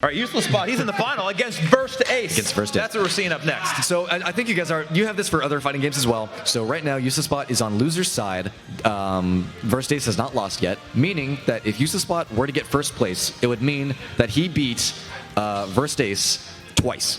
All right, UselessBot, he's in the final against VersedAce. Against VersedAce. That's what we're seeing up next. So I think you guys you have this for other fighting games as well. So right now, UselessBot is on loser's side. VersedAce has not lost yet, meaning that if UselessBot were to get first place, it would mean that he beat VersedAce twice.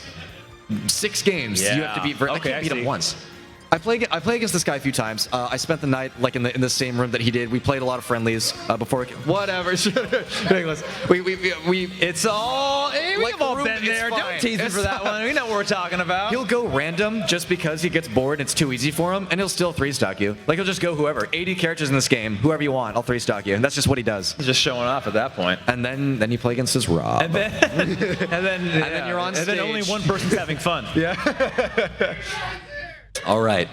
6 games, you have to beat VersedAce. I can't beat him once. I play against this guy a few times. I spent the night like in the same room that he did. We played a lot of friendlies before. Whatever. Ridiculous. It's all. Hey, we like have all room, been there. Don't tease him for that one. We know what we're talking about. He'll go random just because he gets bored and it's too easy for him, and he'll still 3-stock you. Like he'll just go whoever. 80 characters in this game, whoever you want, I'll 3-stock you, and that's just what he does. He's just showing off at that point. And then you play against his Rob. And then you're on stage. And then only one person's having fun. Yeah. All right.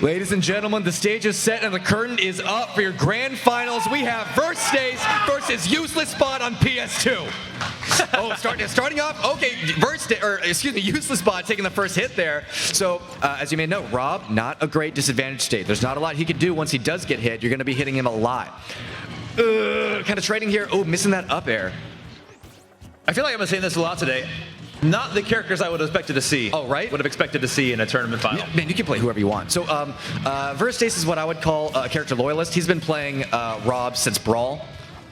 Ladies and gentlemen, the stage is set and the curtain is up for your grand finals. We have VersedAce versus UselessBot on PS2. Starting off, okay, UselessBot taking the first hit there. So, as you may know, Rob, not a great disadvantage state. There's not a lot he can do once he does get hit. You're going to be hitting him a lot. Kind of trading here. Oh, missing that up air. I feel like I've been saying this a lot today. Not the characters I would have expected to see. Oh, right? Would have expected to see in a tournament final. Yeah, man, you can play whoever you want. So, VersedAce is what I would call a character loyalist. He's been playing Rob since Brawl.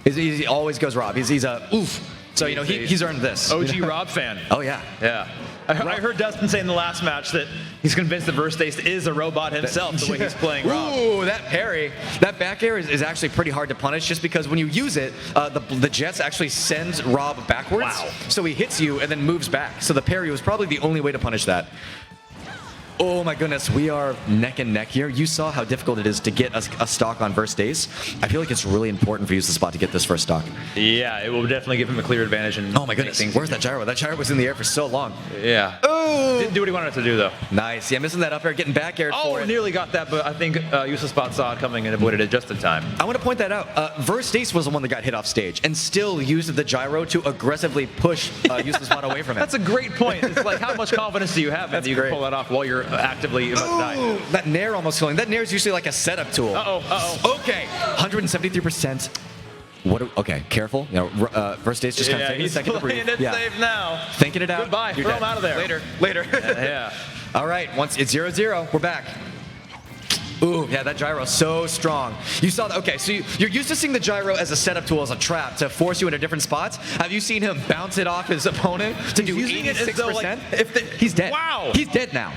He always goes Rob. He's a oof. So, you know, he's earned this. OG Rob fan. Oh, yeah. Yeah. I heard Dustin say in the last match that he's convinced that VersedAce is a robot himself the way he's playing Rob. Ooh, that parry. That back air is actually pretty hard to punish just because when you use it, the jets actually send Rob backwards. Wow. So he hits you and then moves back. So the parry was probably the only way to punish that. Oh my goodness, we are neck and neck here. You saw how difficult it is to get a stock on VersedAce. I feel like it's really important for UselessBot to get this first stock. Yeah, it will definitely give him a clear advantage. Oh my goodness, where's that gyro? That gyro was in the air for so long. Yeah. Oh! Didn't do what he wanted to do, though. Nice. Yeah, missing that up air, getting back aired for it. Nearly got that, but I think UselessBot saw it coming and avoided it just in time. I want to point that out. VersedAce was the one that got hit off stage and still used the gyro to aggressively push UselessBot away from it. That's a great point. It's like, how much confidence do you have that you can pull that off while you're actively Ooh, that nair almost killing. That nair is usually like a setup tool. Okay, 173%. Okay, careful. You know, VersedAce just kind of taking a second to breathe. He's playing it safe now. Thinking it out. Goodbye. Throw him out of there. Later. Yeah. All right, once it's 0-0, we're back. Ooh, yeah, that gyro so strong. You saw that. Okay, so you're used to seeing the gyro as a setup tool, as a trap to force you into different spots. Have you seen him bounce it off his opponent to do 86%? He's dead. Wow. He's dead now.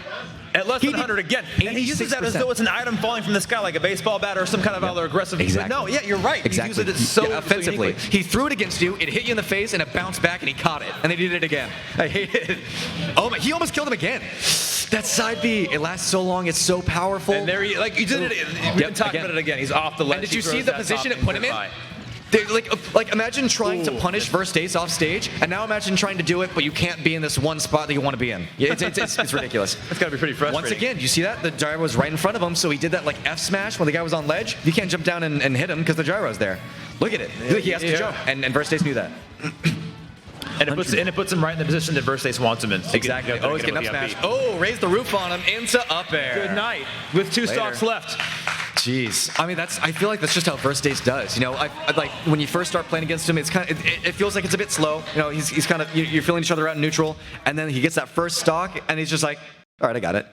At less than 100 again. And he uses that as though it's an item falling from the sky, like a baseball bat or some kind of other aggressive. Exactly. No, yeah, you're right. Exactly. He uses it so offensively. uniquely. He threw it against you, it hit you in the face, and it bounced back, and he caught it. And they did it again. I hate it. Oh my, he almost killed him again. That side B, it lasts so long, it's so powerful. And there you did it. We've been talking about it again. He's off the ledge. And did you see the position it put him in? Like imagine trying to punish VersedAce off stage, and now imagine trying to do it, but you can't be in this one spot that you want to be in. Yeah, it's ridiculous. It's got to be pretty frustrating. Once again, you see that? The gyro was right in front of him, so he did that like F smash when the guy was on ledge. You can't jump down and hit him because the gyro's there. Look at it. He has to jump, and VersedAce knew that. And it puts him right in the position that VersedAce wants him in. So exactly. Oh, he's getting up smash. Oh, raised the roof on him into up air. Good night. With 2 stocks left. Jeez, I mean I feel like that's just how VersedAce does. You know, I like when you first start playing against him, it's kind of it feels like it's a bit slow. You know, he's kind of you're feeling each other out in neutral, and then he gets that first stock, and he's just like, all right, I got it.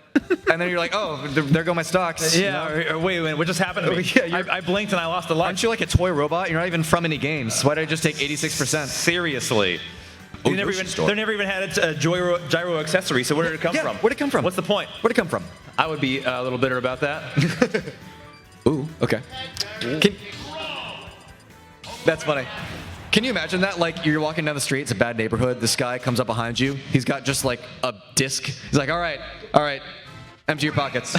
And then you're like, oh, there go my stocks. Yeah. You know? Wait, what just happened to me? Yeah, I blinked and I lost a life. Aren't you like a toy robot? You're not even from any games. Why did I just take 86%? Seriously. They never even had a gyro accessory, so where did it come from? Where'd it come from? What's the point? Where'd it come from? I would be a little bitter about that. Ooh, okay. That's funny. Can you imagine that? Like, you're walking down the street, it's a bad neighborhood, this guy comes up behind you, he's got just like a disc. He's like, all right, empty your pockets.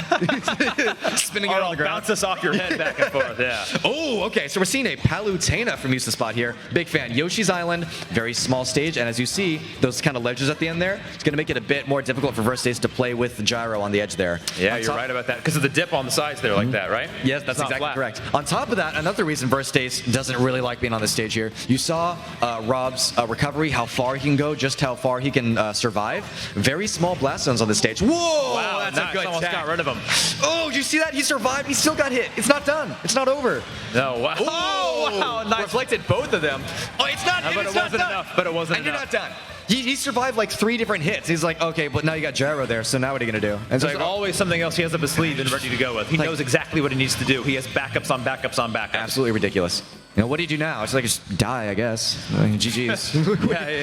Spinning it on the ground. Bounce this off your head back and forth, yeah. Oh, okay, so we're seeing a Palutena from UselessBot here. Big fan. Yoshi's Island, very small stage, and as you see, those kind of ledges at the end there, it's going to make it a bit more difficult for VersedAce to play with the gyro on the edge there. Yeah, you're right about that, because of the dip on the sides there like that, right? Yes, that's exactly correct. On top of that, another reason VersedAce doesn't really like being on this stage here, you saw Rob's recovery, how far he can go, just how far he can survive. Very small blast zones on this stage. Whoa! Wow, That's nice. a Max almost tag. got rid of him. Oh, did you see that? He survived. He still got hit. It's not done. It's not over. No, wow. Oh, wow. Nice. Reflected both of them. Oh, it's not. But It's it not wasn't done. enough. But it wasn't And enough. you're not done. He survived like 3 different hits. He's like, okay, but now you got Gyro there, so now what are you gonna do? And so There's always something else he has up his sleeve and ready to go with. He knows exactly what he needs to do. He has backups on backups on backups. absolutely ridiculous. You know, what do you do now? It's like just die, I guess. GG's.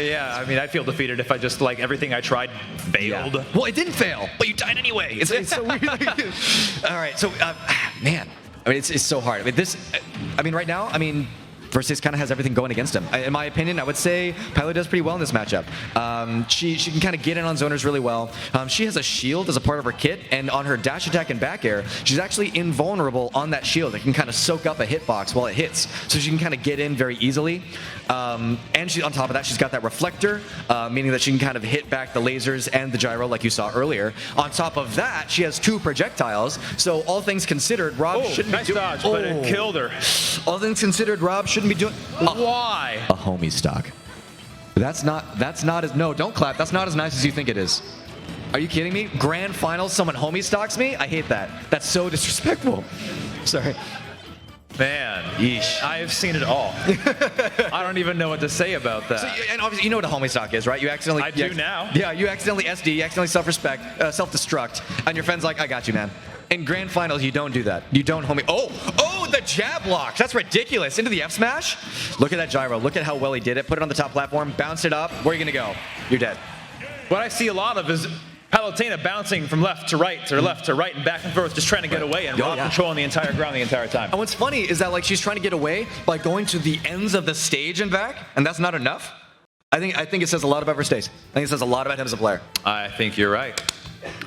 yeah. I mean, I'd feel defeated if I just like everything I tried failed. Yeah. Well, it didn't fail, but you died anyway. It's so weird. All right, so man, I mean, it's so hard. I mean, right now, I mean, VersedAce kind of has everything going against him. In my opinion, I would say Pylo does pretty well in this matchup. She can kind of get in on zoners really well. She has a shield as a part of her kit, and on her dash attack and back air, she's actually invulnerable on that shield. It can kind of soak up a hitbox while it hits, so she can kind of get in very easily. And she, on top of that, she's got that reflector, meaning that she can kind of hit back the lasers and the gyro like you saw earlier. On top of that, she has 2 projectiles, so all things considered, Rob shouldn't nice be doing... dodge, but it killed her. All things considered, Rob shouldn't be doing... Why? A homie stock. That's not as... No, don't clap. That's not as nice as you think it is. Are you kidding me? Grand finals, someone homie stocks me? I hate that. That's so disrespectful. Sorry. Man, Yeesh. I have seen it all. I don't even know what to say about that. So, and obviously, you know what a homie stock is, right? You accidentally... I do now. Yeah, you accidentally SD, you accidentally self-destruct, and your friend's like, I got you, man. In grand finals, you don't do that. You don't homie... Oh, the jab block. That's ridiculous. Into the F smash. Look at that gyro. Look at how well he did it. Put it on the top platform, bounced it up. Where are you going to go? You're dead. What I see a lot of is Palutena bouncing from left to right to left to right and back and forth, just trying to get away, and Rob controlling the entire ground the entire time. And what's funny is that like she's trying to get away by going to the ends of the stage and back, and that's not enough. I think it says a lot about VersedAce. I think it says a lot about him as a player. I think you're right.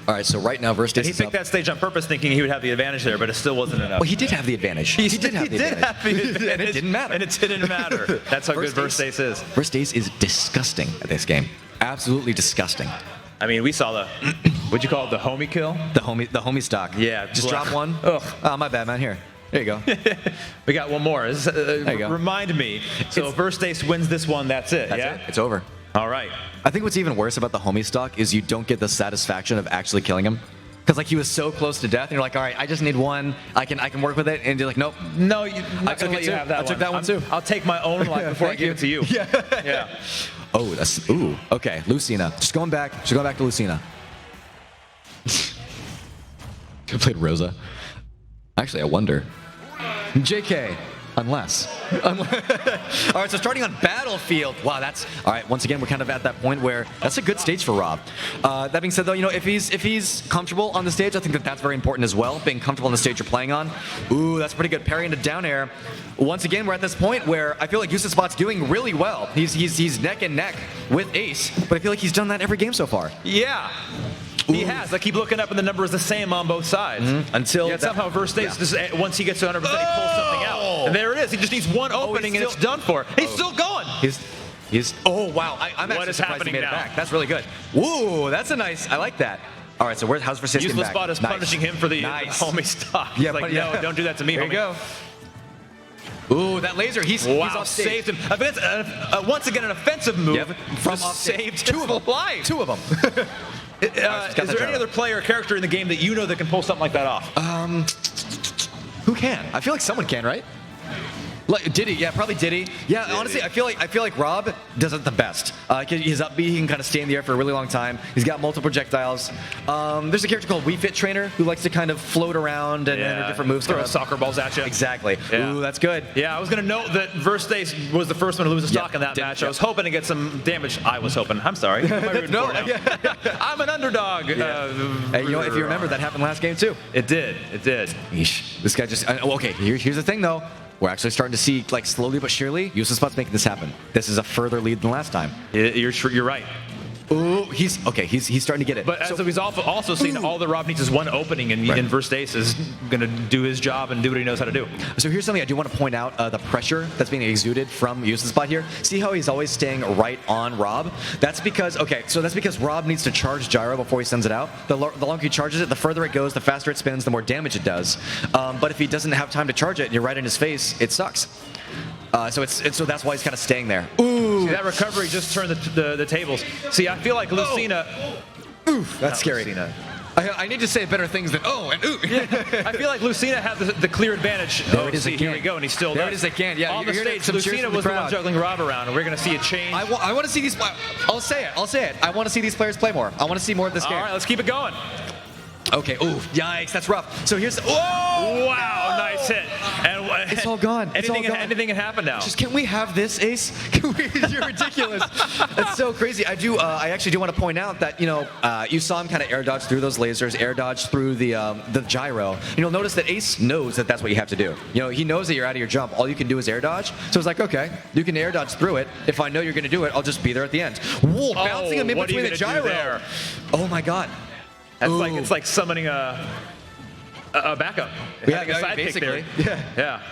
All right, so right now VersedAce He is picked up. that stage on purpose thinking he would have the advantage there, but it still wasn't enough. Well, he did have the advantage. He did have the advantage. And it didn't matter. And it didn't matter. That's how good VersedAce is. VersedAce is disgusting at this game. Absolutely disgusting. I mean, we saw the, what'd you call it, the homie kill? The homie stock. Yeah. Just drop one. Ugh. Oh, my bad, man. Here. There you go. We got one more. There you go. Remind me. So if VersedAce wins this one, that's it, That's yeah? it. It's over. All right. I think what's even worse about the homie stock is you don't get the satisfaction of actually killing him. Because like he was so close to death, and you're like, all right, I just need one. I can work with it, and you're like, nope. No, I took it too. I took that one too. I'll take my own life before I give it to you. Yeah. Oh, that's okay. Lucina. Just going back to Lucina. Could have played Rosa. Actually, I wonder. JK. Unless. All right, so starting on Battlefield. Wow, that's all right. Once again, we're kind of at that point where that's a good stage for Rob. That being said, though, you know, if he's comfortable on the stage, I think that's very important as well. Being comfortable on the stage you're playing on. Ooh, that's pretty good. Parry into down air. Once again, we're at this point where I feel like UselessBot's doing really well. He's neck and neck with Ace, but I feel like he's done that every game so far. Yeah. He has. I keep looking up, and the number is the same on both sides. Until somehow VersedAce, just, once he gets to 100%, he pulls something out. And there it is. He just needs one opening, and it's done for. He's still going. He's. Oh wow! I'm actually surprised he made it back. That's really good. Woo! That's a nice. I like that. All right, so how's VersedAce getting back? UselessBot is punishing him for the homie stock. Yeah, like, no, don't do that to me, homie. There you go. Ooh, that laser. He's off stage. Saved him. Once again, an offensive move from saved two of them. life. Two of them. Is there any other player or character in the game that you know that can pull something like that off? Who can? I feel like someone can, right? Like Diddy, yeah, probably Diddy. Yeah, Diddy. Honestly, I feel like Rob does it the best. He's up B, he can kind of stay in the air for a really long time. He's got multiple projectiles. There's a character called Wii Fit Trainer who likes to kind of float around and different moves. Throw soccer balls at you. Exactly. Yeah. Ooh, that's good. Yeah, I was going to note that VersedAce was the first one to lose a stock in that match. I was hoping to get some damage. I was hoping. I'm sorry. No, I'm an underdog. Hey, you know, if you remember, that happened last game too. It did. Yeesh. This guy just... okay, here's the thing though. We're actually starting to see, like, slowly but surely, UselessBot's making this happen. This is a further lead than last time. You're right. Ooh, he's starting to get it. But as we've also seen, all that Rob needs is one opening, and VersedAce is going to do his job and do what he knows how to do. So here's something I do want to point out, the pressure that's being exuded from UselessBot here. See how he's always staying right on Rob? That's because Rob needs to charge Gyro before he sends it out. The longer he charges it, the further it goes, the faster it spins, the more damage it does. But if he doesn't have time to charge it and you're right in his face, it sucks. So that's why he's kind of staying there. Ooh. See, that recovery just turned the tables. See, I feel like Lucina... Oof, that's scary. Lucina. I I need to say better things than oh and ooh. I feel like Lucina had the clear advantage. There it is see, again. here we go, and he still There does. it is again. Yeah, on the you're hearing stage, some cheers Lucina from the was the one crowd. juggling Rob around, and we're going to see a change. I want to see these. I'll say it. I want to see these players play more. I want to see more of this game. All right, let's keep it going. Okay. Ooh, yikes, that's rough. So here's. Whoa! Wow, nice hit. And It's all gone. It's all gone. Anything can happen now. Just can we have this, Ace? You're ridiculous. That's so crazy. I actually do want to point out that you saw him kind of air dodge through those lasers, air dodge through the gyro. And you'll notice that Ace knows that that's what you have to do. He knows that you're out of your jump. All you can do is air dodge. So it's like, okay, you can air dodge through it. If I know you're going to do it, I'll just be there at the end. Whoa, bouncing him in what are you between the gonna do gyro. there? Oh my God. That's like it's like summoning a backup. Having a sidekick basically. there. Yeah.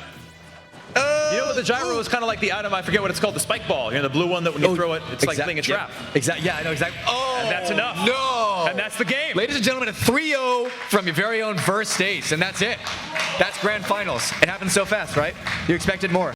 You know what, the gyro is kind of like the item, I forget what it's called, the spike ball. The blue one that when you throw it, it's like playing a trap. Exactly. Yeah, I know exactly. Oh, and that's enough. No. And that's the game. Ladies and gentlemen, a 3-0 from your very own VersedAce, and that's it. That's grand finals. It happened so fast, right? You expected more.